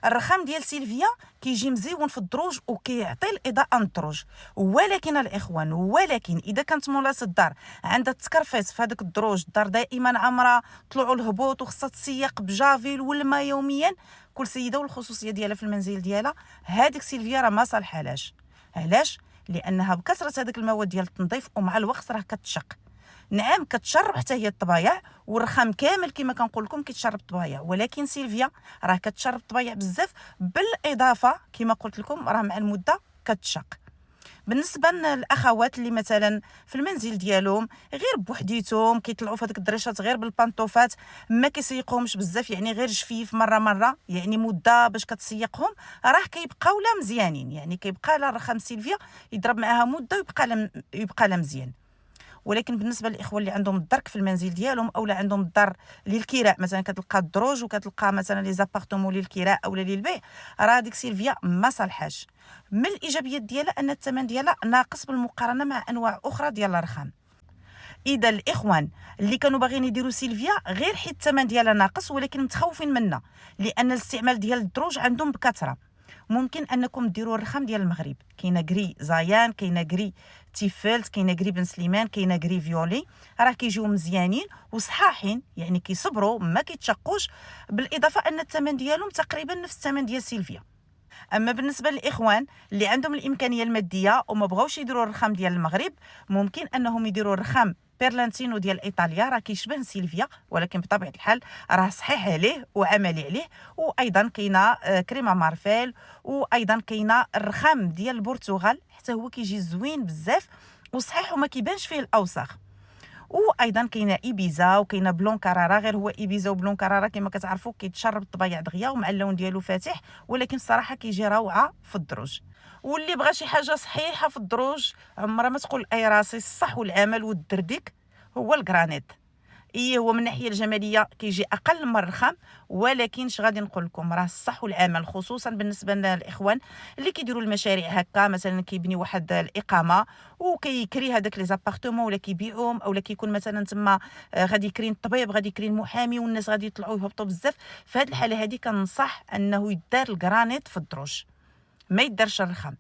الرخام ديال سيلفيا كيجي مزيون في الدروج وكيعطي الاضاءه الدروج، ولكن الاخوان اذا كانت مولات الدار عندها تكرفيس في هذاك الدروج، الدار دائما عامره طلوع الهبوط وخصها تسيق بجافيل والماء يوميا، كل سيده والخصوصيه ديالها في المنزل ديالها، هذيك سيلفيا راه ما صالحالاش. علاش؟ لانها بكثره هذاك المواد ديال التنظيف ومع الوقت راه كتشق. نعم كتشرب حتى هي الطبايع، والرخام كامل كما كنقول لكم كيتشرب الطبايع، ولكن سيلفيا راه كتشرب الطبايع بزاف، بالاضافه كما قلت لكم راه مع المده كتشق. بالنسبه للاخوات اللي مثلا في المنزل ديالهم غير بوحديتهم كيطلعوا في هذيك الدريشات غير بالبانطوفات، ما كيسيقوهمش بزاف، يعني غير جفيف مره يعني مده باش كتسيقهم، راه كيبقاو لا مزيانين، يعني كيبقى لا الرخام سيلفيا يضرب معاها مده ويبقى لا مزيان. ولكن بالنسبه للاخوه اللي عندهم الدرك في المنزل ديالهم اولا عندهم الدار للكراء، مثلا كتلقى الدروج وكتلقى مثلا لي زابارتمون للكراء اولا للبيع، راه ديك سيلفيا ما صالحاش. من الايجابيات ديالها ان الثمن ديالها ناقص بالمقارنه مع انواع اخرى ديال الرخام. اذا الاخوان اللي كانوا باغيين يديروا سيلفيا غير حيت الثمن ديالها ناقص ولكن متخوفين منها، لان الاستعمال ديال الدروج عندهم بكثره، ممكن انكم ديروا الرخام ديال المغرب. كاينه كري زايان، كاينه كري تيفلت، كاينه كري بن سليمان، كاينه كري فيولي، راه كيجيو مزيانين وصحاحين، يعني كيصبروا ما كيتشقوش، بالاضافه ان الثمن ديالهم تقريبا نفس الثمن ديال سيلفيا. اما بالنسبه للاخوان اللي عندهم الامكانيه الماديه وما بغاوش يديروا الرخام ديال المغرب، ممكن انهم يديروا الرخام بيرلانتينو ديال ايطاليا، راه كيشبه سيلفيا ولكن بطبيعه الحال راه صحيح عليه وعملي عليه. وايضا كاينه كريمه مارفيل، وايضا كاينه الرخام ديال البرتغال، حتى هو كيجي زوين بزاف وصحيح وما كيبانش فيه الاوساخ. وايضا كاينه ايبيزا وكاينه بلون كارارا، غير هو ايبيزا وبلون كارارا كما كتعرفوا كيتشرب الطبايع دغيا ومع اللون ديالو فاتح، ولكن الصراحه كيجي روعه في الدروج. واللي بغى شي حاجه صحيحه في الدروج، عمرها ما تقول اي راسي، الصح والعمل والدرديك، هو الكرانيت. هو من الناحيه الجماليه كيجي اقل من الرخام، ولكن اش غادي نقول لكم، راه الصح والعمل خصوصا بالنسبه للاخوان اللي كيديروا المشاريع هكا، مثلا كيبني واحد الاقامه وكيكري هذاك لي زابارتمون ولا كيبيعهم، اولا كيكون مثلا تما غادي يكري الطبيب، غادي يكري المحامي، والناس غادي يطلعوا يهبطوا بزاف. في هذه الحاله هذه كنصح انه يدار الكرانيت في الدروج، ما يدارش الرخام.